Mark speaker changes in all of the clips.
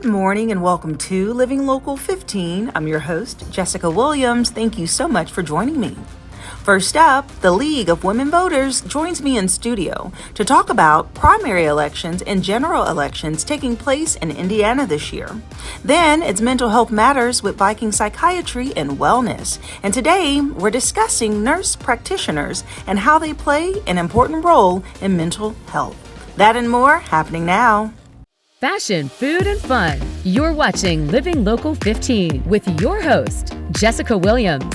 Speaker 1: Good morning and welcome to Living Local 15. I'm your host, Jessica Williams. Thank you so much for joining me. First up, the League of Women Voters joins me in studio to talk about primary elections and general elections taking place in Indiana this year. Then it's Mental Health Matters with Viking Psychiatry and Wellness. And today we're discussing nurse practitioners and how they play an important role in mental health. That and more happening now.
Speaker 2: Fashion, food, and fun. You're watching Living Local 15 with your host, Jessica Williams.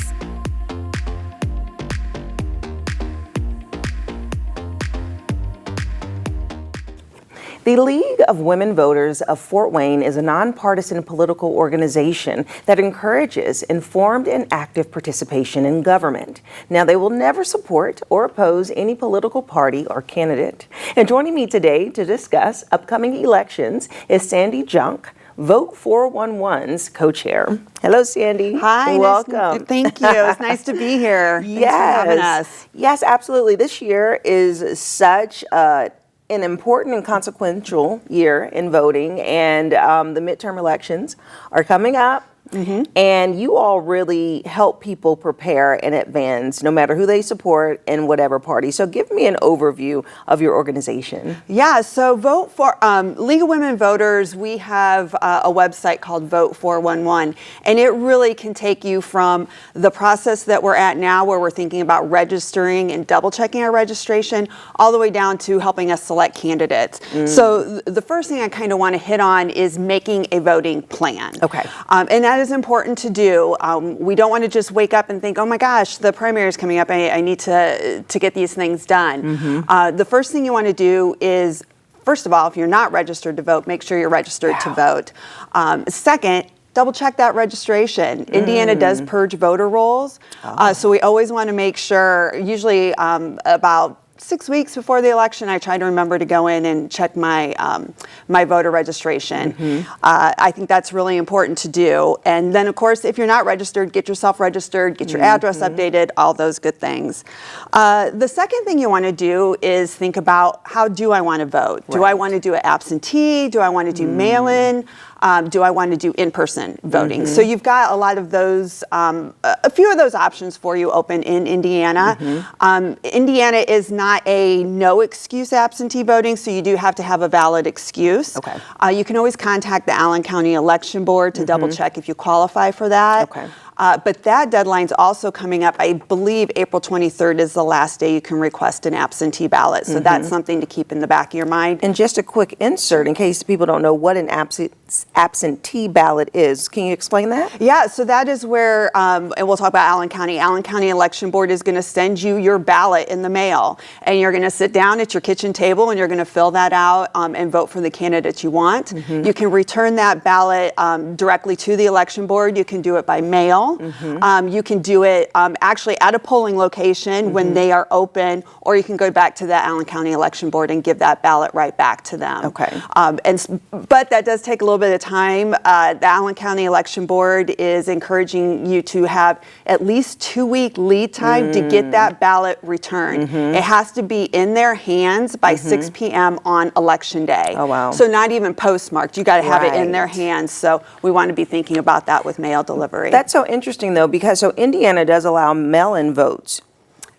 Speaker 1: The League of Women Voters of Fort Wayne is a nonpartisan political organization that encourages informed and active participation in government. Now, they will never support or oppose any political party or candidate. And joining me today to discuss upcoming elections is Sandy Junk, Vote 411's co-chair. Hello, Sandy.
Speaker 3: Hi.
Speaker 1: Welcome.
Speaker 3: Thank you. It's nice to be here. Thanks for having us.
Speaker 1: Yes, absolutely. This year is such an important and consequential year in voting, and the midterm elections are coming up. And you all really help people prepare in advance, no matter who they support and whatever party. So give me an overview of your organization.
Speaker 3: Yeah, so Vote for League of Women Voters, we have a website called Vote 411, and it really can take you from the process that we're at now, where we're thinking about registering and double checking our registration, all the way down to helping us select candidates. So the first thing I kind of want to hit on is making a voting plan.
Speaker 1: Okay.
Speaker 3: And that is important to do. We don't want to just wake up and think, oh my gosh, the primary is coming up. I need to get these things done. The first thing you want to do is, first of all, if you're not registered to vote, make sure you're registered to vote. Second, double check that registration. Indiana does purge voter rolls. So we always want to make sure, usually about 6 weeks before the election, I try to remember to go in and check my my voter registration. I think that's really important to do. And then, of course, if you're not registered, get yourself registered, get your address updated, all those good things. The second thing you want to do is think about, how do I want to vote? Do I want to do it absentee? Do I want to do mail-in? Do I want to do in-person voting? So you've got a lot of those, a few of those options for you open in Indiana. Indiana is not a no excuse absentee voting, so you do have to have a valid excuse.
Speaker 1: Okay.
Speaker 3: You can always contact the Allen County Election Board to double check if you qualify for that.
Speaker 1: Okay.
Speaker 3: But that deadline's also coming up. I believe April 23rd is the last day you can request an absentee ballot. So that's something to keep in the back of your mind.
Speaker 1: And just a quick insert in case people don't know what an absentee ballot is. Can you explain that?
Speaker 3: Yeah, so that is where, and we'll talk about Allen County. Allen County Election Board is going to send you your ballot in the mail. And you're going to sit down at your kitchen table and you're going to fill that out and vote for the candidate you want. You can return that ballot directly to the election board. You can do it by mail. You can do it actually at a polling location when they are open, or you can go back to the Allen County Election Board and give that ballot right back to them.
Speaker 1: Okay.
Speaker 3: But that does take a little bit of time. The Allen County Election Board is encouraging you to have at least 2-week lead time to get that ballot returned. It has to be in their hands by 6 p.m. on election day.
Speaker 1: Oh, wow.
Speaker 3: So not even postmarked. You got to have it in their hands. So we want to be thinking about that with mail delivery.
Speaker 1: That's so interesting, though, because so Indiana does allow mail-in votes,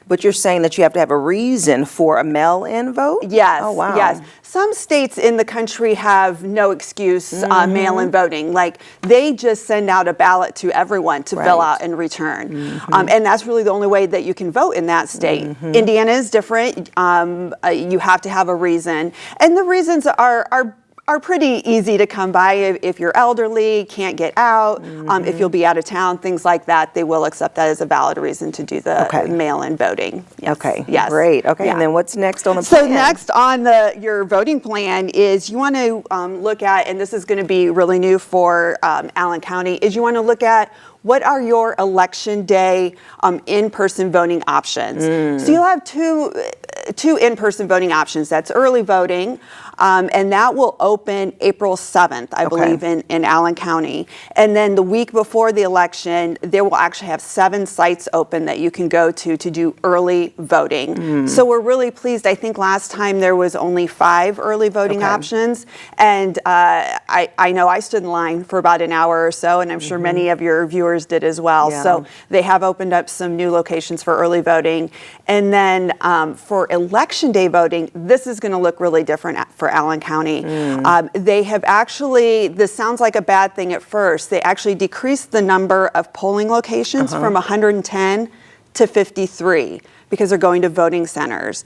Speaker 1: but you're saying that you have to have a reason for a mail-in vote?
Speaker 3: Yes.
Speaker 1: Oh, wow.
Speaker 3: Yes. Some states in the country have no excuse mail-in voting. Like, they just send out a ballot to everyone to fill out and return. And that's really the only way that you can vote in that state. Indiana is different. You have to have a reason. And the reasons are pretty easy to come by. If you're elderly, can't get out, if you'll be out of town, things like that, they will accept that as a valid reason to do the mail-in voting. Yes.
Speaker 1: Okay,
Speaker 3: yes.
Speaker 1: Great. Okay,
Speaker 3: yeah.
Speaker 1: And then what's next on the plan?
Speaker 3: So next on your voting plan is you want to look at, and this is going to be really new for Allen County, is you want to look at what are your election day in-person voting options. So you'll have two in-person voting options. That's early voting, and that will open April 7th, I believe, in Allen County. And then the week before the election, they will actually have 7 sites open that you can go to do early voting. So we're really pleased. I think last time there was only 5 early voting options, and I know I stood in line for about an hour or so, and I'm sure many of your viewers did as well.
Speaker 1: Yeah.
Speaker 3: So they have opened up some new locations for early voting. And then for election day voting, this is going to look really different for Allen County. They have actually, this sounds like a bad thing at first, they actually decreased the number of polling locations from 110 to 53 because they're going to voting centers.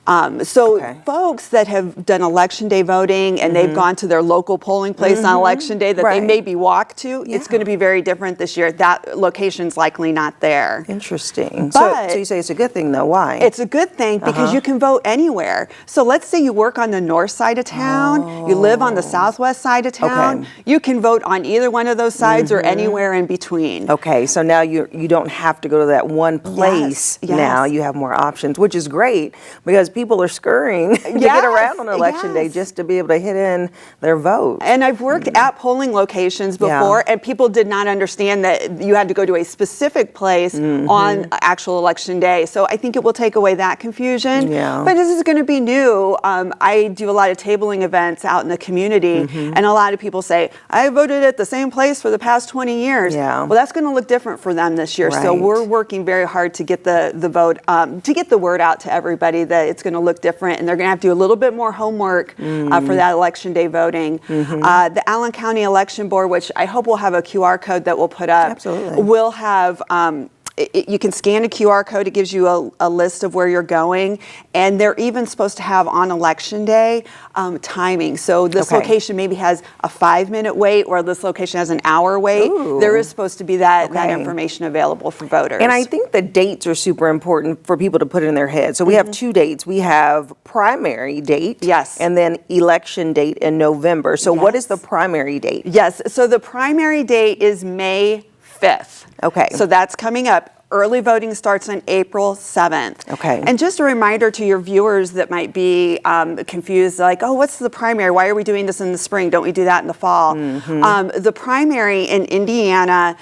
Speaker 3: Folks that have done election day voting and they've gone to their local polling place on election day that they maybe walk to, it's going to be very different this year. That location's likely not there.
Speaker 1: Interesting.
Speaker 3: But
Speaker 1: so you say it's a good thing, though. Why?
Speaker 3: It's a good thing because you can vote anywhere. So let's say you work on the north side of town, you live on the southwest side of town, you can vote on either one of those sides or anywhere in between.
Speaker 1: Okay, so now you don't have to go to that one place.
Speaker 3: Yes.
Speaker 1: Now you have more options, which is great because people are scurrying to get around on election day just to be able to hit in their vote.
Speaker 3: And I've worked at polling locations before, and people did not understand that you had to go to a specific place on actual election day. So I think it will take away that confusion.
Speaker 1: Yeah.
Speaker 3: But this is going to be new. I do a lot of tabling events out in the community, and a lot of people say, I voted at the same place for the past 20 years.
Speaker 1: Yeah.
Speaker 3: Well, that's going to look different for them this year. So
Speaker 1: Right.
Speaker 3: we're working very hard to get the vote, to get the word out to everybody that it's going to look different, and they're going to have to do a little bit more homework for that election day voting. The Allen County Election Board, which I hope will have a QR code that we'll put up,
Speaker 1: Absolutely.
Speaker 3: will have you can scan a QR code. It gives you a list of where you're going, and they're even supposed to have on election day timing. So this location maybe has a 5-minute wait, or this location has an hour wait.
Speaker 1: Ooh.
Speaker 3: There is supposed to be that information available for voters.
Speaker 1: And I think the dates are super important for people to put in their head. So we have 2 dates. We have primary date, and then election date in November. So what is the primary date?
Speaker 3: Yes, so the primary date is May 5th.
Speaker 1: Okay.
Speaker 3: So that's coming up. Early voting starts on April 7th.
Speaker 1: Okay.
Speaker 3: And just a reminder to your viewers that might be confused, like, oh, what's the primary? Why are we doing this in the spring? Don't we do that in the fall? The primary in Indiana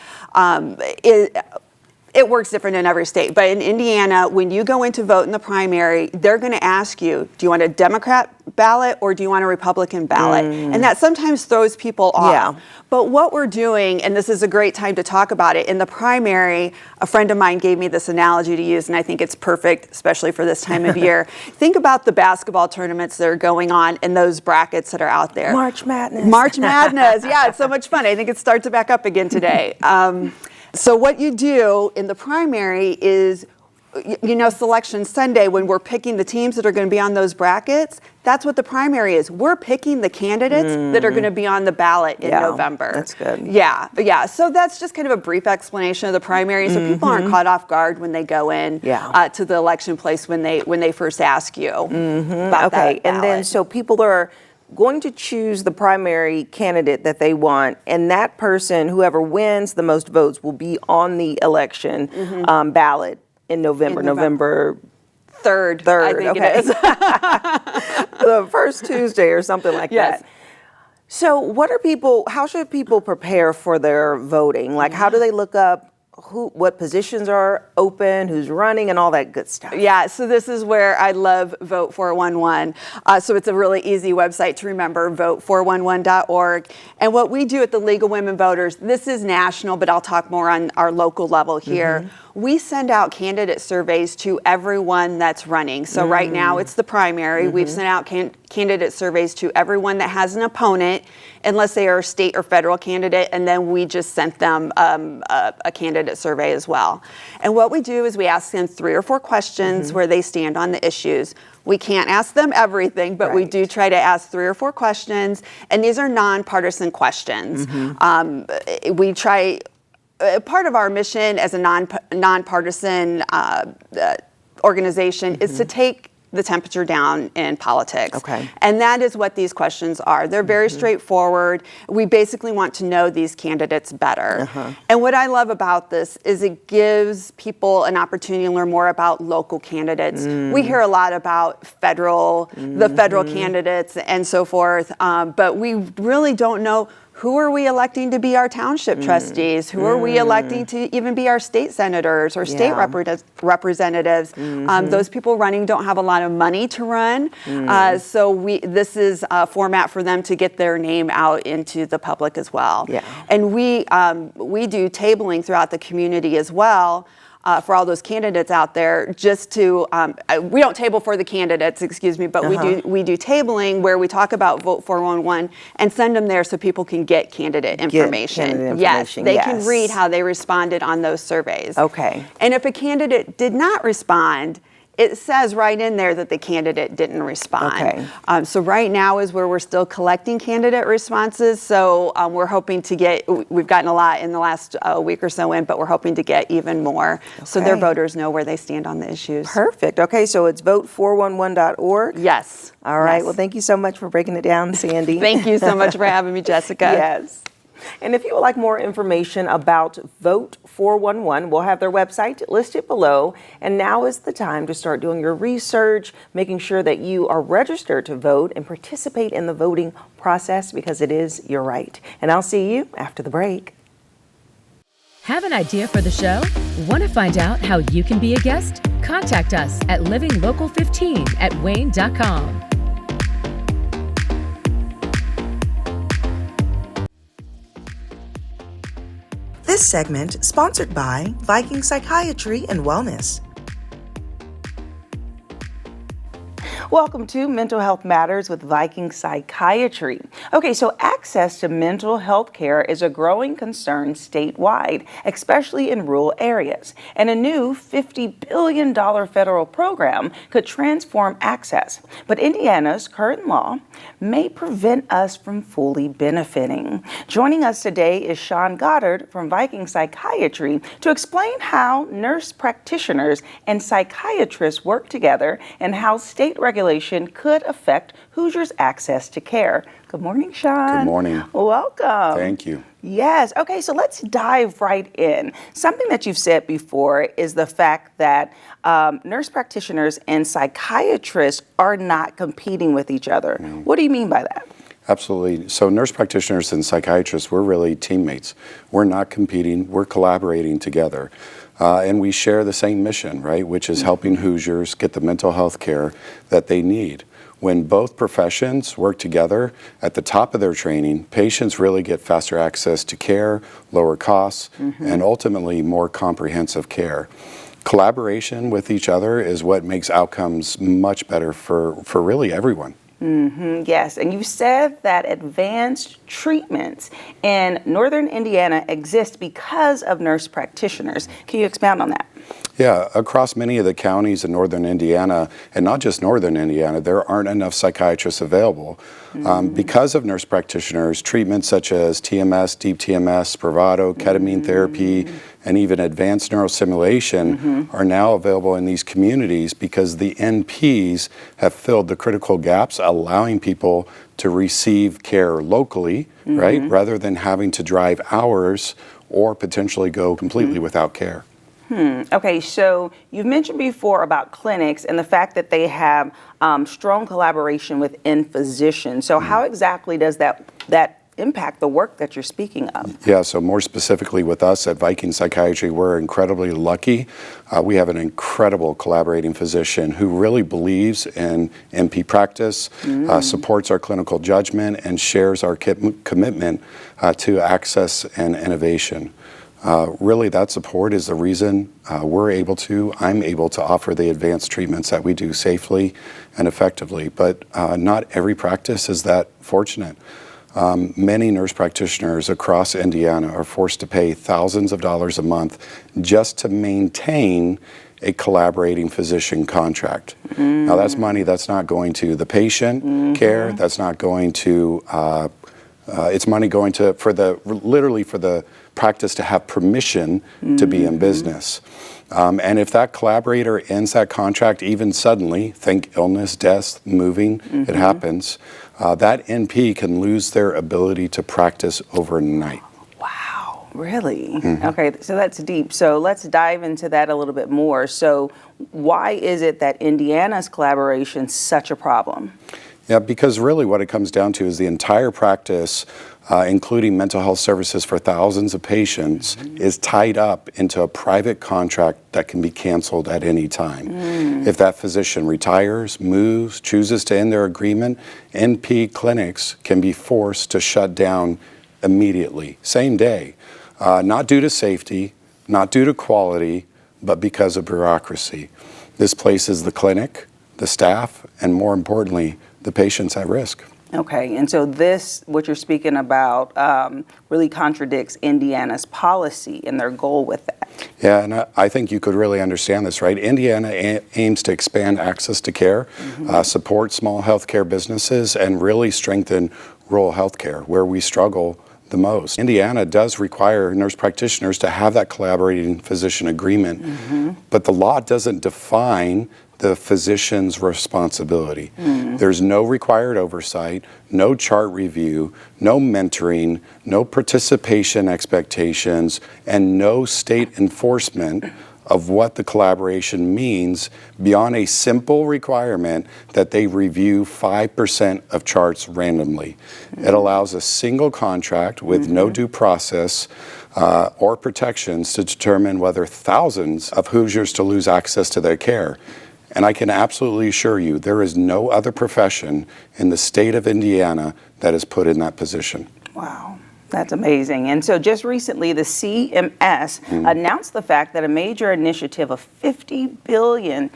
Speaker 3: it works different in every state, but in Indiana, when you go in to vote in the primary, they're going to ask you, do you want a Democrat ballot or do you want a Republican ballot? And that sometimes throws people off.
Speaker 1: Yeah.
Speaker 3: But what we're doing, and this is a great time to talk about it, in the primary, a friend of mine gave me this analogy to use, and I think it's perfect, especially for this time of year. Think about the basketball tournaments that are going on and those brackets that are out there.
Speaker 1: March Madness.
Speaker 3: March Madness. Yeah, it's so much fun. I think it starts back up again today. So what you do in the primary is, Selection Sunday, when we're picking the teams that are going to be on those brackets, that's what the primary is. We're picking the candidates that are going to be on the ballot in November.
Speaker 1: That's good.
Speaker 3: Yeah. So that's just kind of a brief explanation of the primary, so people aren't caught off guard when they go in to the election place when they first ask you about that
Speaker 1: And then so people are going to choose the primary candidate that they want, and that person, whoever wins the most votes, will be on the election ballot in November. November
Speaker 3: 3rd, I think it is.
Speaker 1: The first Tuesday or something like that. So how should people prepare for their voting? Like, how do they look up what positions are open, who's running, and all that good stuff?
Speaker 3: Yeah, so this is where I love Vote 411. So it's a really easy website to remember, vote411.org. And what we do at the League of Women Voters, this is national, but I'll talk more on our local level here. We send out candidate surveys to everyone that's running. So right now it's the primary. We've sent out candidate surveys to everyone that has an opponent, unless they are a state or federal candidate, and then we just sent them a candidate survey as well. And what we do is we ask them 3 or 4 questions where they stand on the issues. We can't ask them everything, but we do try to ask 3 or 4 questions, and these are nonpartisan questions. We try. Part of our mission as a nonpartisan organization is to take the temperature down in politics.
Speaker 1: Okay.
Speaker 3: And that is what these questions are. They're very straightforward. We basically want to know these candidates better. And what I love about this is it gives people an opportunity to learn more about local candidates. We hear a lot about the federal candidates and so forth, but we really don't know who are we electing to be our township trustees? Who are we electing to even be our state senators or state representatives? Those people running don't have a lot of money to run. So this is a format for them to get their name out into the public as well.
Speaker 1: Yeah.
Speaker 3: And we do tabling throughout the community as well. For all those candidates out there, just to, we don't table for the candidates, excuse me, but we do tabling where we talk about Vote 411 and send them there so people can get candidate information. Yes, they can read how they responded on those surveys.
Speaker 1: Okay.
Speaker 3: And if a candidate did not respond, it says right in there that the candidate didn't respond.
Speaker 1: Okay.
Speaker 3: So right now is where we're still collecting candidate responses. So we're hoping to we've gotten a lot in the last week or so in, but we're hoping to get even more so their voters know where they stand on the issues.
Speaker 1: Perfect. Okay, so it's vote411.org.
Speaker 3: Yes.
Speaker 1: All right.
Speaker 3: Yes.
Speaker 1: Well, thank you so much for breaking it down, Sandy.
Speaker 3: Thank you so much for having me, Jessica.
Speaker 1: Yes. And if you would like more information about Vote 411, we'll have their website listed below. And now is the time to start doing your research, making sure that you are registered to vote and participate in the voting process because it is your right. And I'll see you after the break.
Speaker 2: Have an idea for the show? Want to find out how you can be a guest? Contact us at livinglocal15@wayne.com.
Speaker 1: This segment sponsored by Viking Psychiatry and Wellness. Welcome to Mental Health Matters with Viking Psychiatry. Okay, so access to mental health care is a growing concern statewide, especially in rural areas. And a new $50 billion federal program could transform access. But Indiana's current law may prevent us from fully benefiting. Joining us today is Sean Goddard from Viking Psychiatry to explain how nurse practitioners and psychiatrists work together and how state regulation could affect Hoosiers' access to care. Good morning, Sean.
Speaker 4: Good morning.
Speaker 1: Welcome.
Speaker 4: Thank you.
Speaker 1: Yes. Okay, so let's dive right in. Something that you've said before is the fact that nurse practitioners and psychiatrists are not competing with each other. What do you mean by that?
Speaker 4: Absolutely. So nurse practitioners and psychiatrists, we're really teammates. We're not competing, we're collaborating together. And we share the same mission, right, which is helping Hoosiers get the mental health care that they need. When both professions work together at the top of their training, patients really get faster access to care, lower costs, and ultimately more comprehensive care. Collaboration with each other is what makes outcomes much better for really everyone.
Speaker 1: Yes, and you said that advanced treatments in northern Indiana exist because of nurse practitioners. Can you expound on that?
Speaker 4: Yeah, across many of the counties in northern Indiana, and not just northern Indiana, there aren't enough psychiatrists available. Because of nurse practitioners, treatments such as TMS, deep TMS, Spravato, ketamine therapy, and even advanced neurostimulation are now available in these communities because the NPs have filled the critical gaps, allowing people to receive care locally, right, rather than having to drive hours or potentially go completely without care.
Speaker 1: Okay, so you've mentioned before about clinics and the fact that they have strong collaboration within physicians. So how exactly does that impact the work that you're speaking of?
Speaker 4: Yeah, so more specifically with us at Viking Psychiatry, we're incredibly lucky. We have an incredible collaborating physician who really believes in NP practice, supports our clinical judgment, and shares our commitment to access and innovation. Really, that support is the reason I'm able to offer the advanced treatments that we do safely and effectively. But not every practice is that fortunate. Many nurse practitioners across Indiana are forced to pay thousands of dollars a month just to maintain a collaborating physician contract. Now, that's money that's not going to the patient care, that's not going to It's money going to literally for the practice to have permission to be in business. And if that collaborator ends that contract, even suddenly, think illness, death, moving, it happens, that NP can lose their ability to practice overnight.
Speaker 1: Wow, really? Okay, so that's deep. So let's dive into that a little bit more. So why is it that Indiana's collaboration is such a problem?
Speaker 4: Yeah, because really what it comes down to is the entire practice, including mental health services for thousands of patients, is tied up into a private contract that can be canceled at any time. If that physician retires, moves, chooses to end their agreement, NP clinics can be forced to shut down immediately, same day, not due to safety, not due to quality, but because of bureaucracy. This places the clinic, the staff, and more importantly, the patients at risk.
Speaker 1: Okay, and so this, what you're speaking about, really contradicts Indiana's policy and their goal with that.
Speaker 4: Yeah, and I think you could really understand this, right? Indiana aims to expand access to care, support small healthcare businesses, and really strengthen rural healthcare, where we struggle the most. Indiana does require nurse practitioners to have that collaborating physician agreement, but the law doesn't define the physician's responsibility. There's no required oversight, no chart review, no mentoring, no participation expectations, and no state enforcement of what the collaboration means beyond a simple requirement that they review 5% of charts randomly. It allows a single contract with no due process or protections to determine whether thousands of Hoosiers to lose access to their care. And I can absolutely assure you, there is no other profession in the state of Indiana that is put in that position.
Speaker 1: Wow, that's amazing. And so just recently, the CMS announced the fact that a major initiative of $50 billion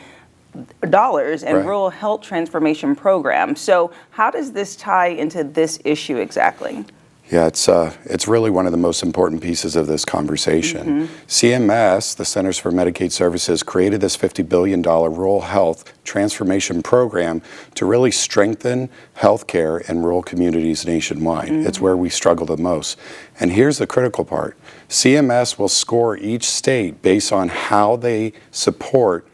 Speaker 1: in rural health transformation program. So how does this tie into this issue exactly?
Speaker 4: Yeah, it's really one of the most important pieces of this conversation. CMS, the Centers for Medicaid Services, created this $50 billion rural health transformation program to really strengthen healthcare in rural communities nationwide. It's where we struggle the most. And here's the critical part. CMS will score each state based on how they support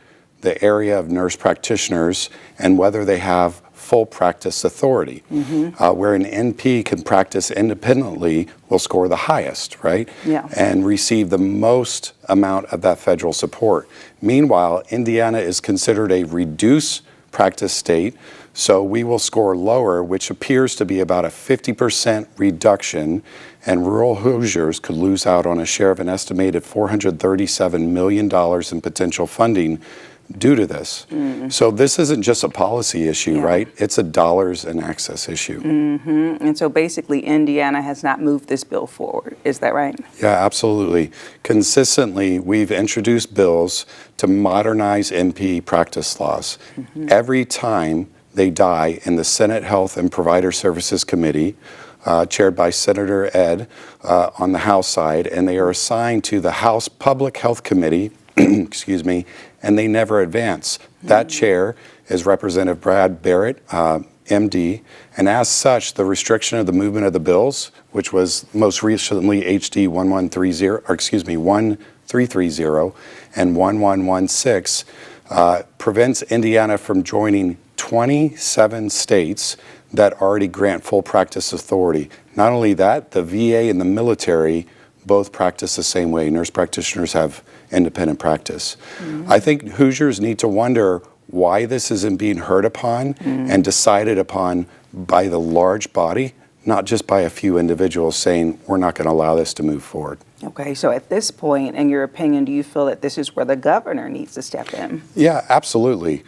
Speaker 4: the area of nurse practitioners and whether they have full practice authority. Where an NP can practice independently will score the highest, right?
Speaker 1: Yeah.
Speaker 4: And receive the most amount of that federal support. Meanwhile, Indiana is considered a reduced practice state, so we will score lower, which appears to be about a 50% reduction, and rural Hoosiers could lose out on a share of an estimated $437 million in potential funding due to this. So this isn't just a policy issue, right? It's a dollars and access issue.
Speaker 1: And so basically Indiana has not moved this bill forward. Is that right?
Speaker 4: Yeah, absolutely. Consistently, we've introduced bills to modernize NP practice laws. Every time they die in the Senate Health and Provider Services Committee, chaired by Senator Ed on the House side, and they are assigned to the House Public Health Committee, excuse me, and they never advance. That chair is Representative Brad Barrett, MD, and as such, the restriction of the movement of the bills, which was most recently HD 1330 and 1116, prevents Indiana from joining 27 states that already grant full practice authority. Not only that, the VA and the military both practice the same way. Nurse practitioners have independent practice. I think Hoosiers need to wonder why this isn't being heard upon and decided upon by the large body, not just by a few individuals saying, we're not going to allow this to move forward.
Speaker 1: Okay, so at this point, in your opinion, do you feel that this is where the governor needs to step in?
Speaker 4: Yeah, absolutely.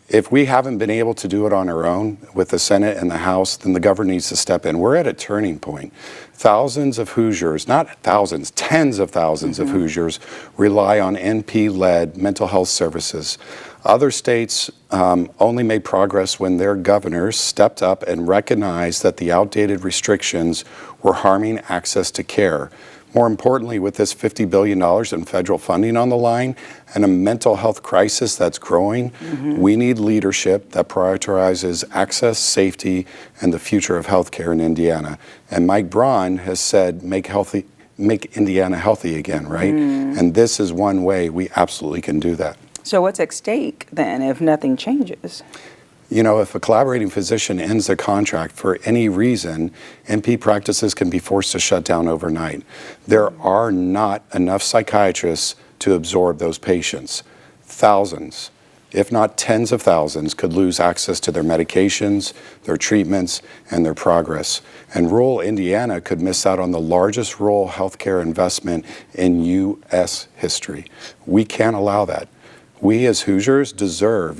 Speaker 4: If we haven't been able to do it on our own with the Senate and the House, then the governor needs to step in. We're at a turning point. Thousands of Hoosiers, not thousands, tens of thousands of Hoosiers rely on NP-led mental health services. Other states only made progress when their governors stepped up and recognized that the outdated restrictions were harming access to care. More importantly, with this $50 billion in federal funding on the line and a mental health crisis that's growing, we need leadership that prioritizes access, safety, and the future of healthcare in Indiana. And Mike Braun has said, make Indiana healthy again, right? And this is one way we absolutely can do that.
Speaker 1: So what's at stake then if nothing changes?
Speaker 4: You know, if a collaborating physician ends a contract for any reason, NP practices can be forced to shut down overnight. There are not enough psychiatrists to absorb those patients. Thousands, if not tens of thousands, could lose access to their medications, their treatments, and their progress. And rural Indiana could miss out on the largest rural healthcare investment in U.S. history. We can't allow that. We as Hoosiers deserve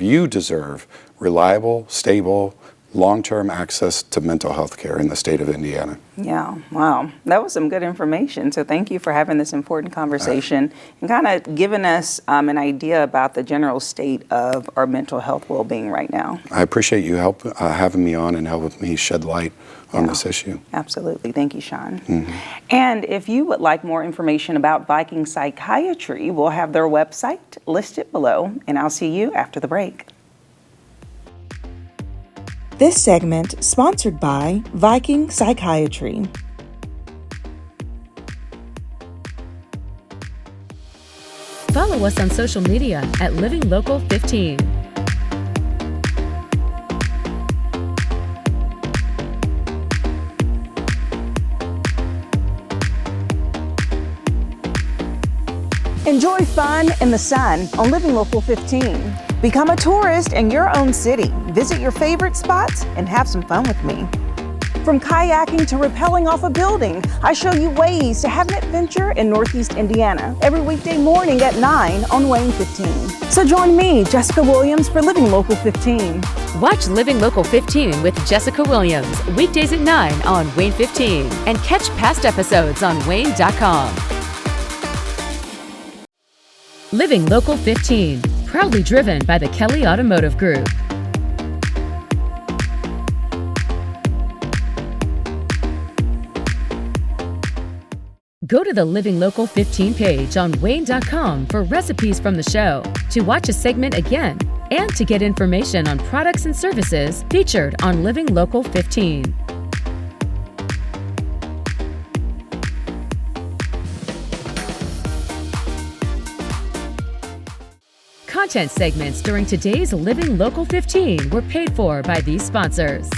Speaker 4: reliable, stable, long-term access to mental health care in the state of Indiana.
Speaker 1: Yeah, wow. That was some good information. So thank you for having this important conversation and kind of giving us an idea about the general state of our mental health well-being right now.
Speaker 4: I appreciate you having me on and helping me shed light on this issue.
Speaker 1: Absolutely. Thank you, Sean. And if you would like more information about Viking Psychiatry, we'll have their website listed below, and I'll see you after the break. This segment sponsored by Viking Psychiatry.
Speaker 2: Follow us on social media at Living Local 15.
Speaker 1: Enjoy fun in the sun on Living Local 15. Become a tourist in your own city. Visit your favorite spots and have some fun with me. From kayaking to rappelling off a building, I show you ways to have an adventure in Northeast Indiana every weekday morning at 9 on WANE 15. So join me, Jessica Williams, for Living Local 15.
Speaker 2: Watch Living Local 15 with Jessica Williams weekdays at 9 on WANE 15 and catch past episodes on WANE.com. Living Local 15, proudly driven by the Kelly Automotive Group. Go to the Living Local 15 page on WANE.com for recipes from the show, to watch a segment again, and to get information on products and services featured on Living Local 15. Content segments during today's Living Local 15 were paid for by these sponsors.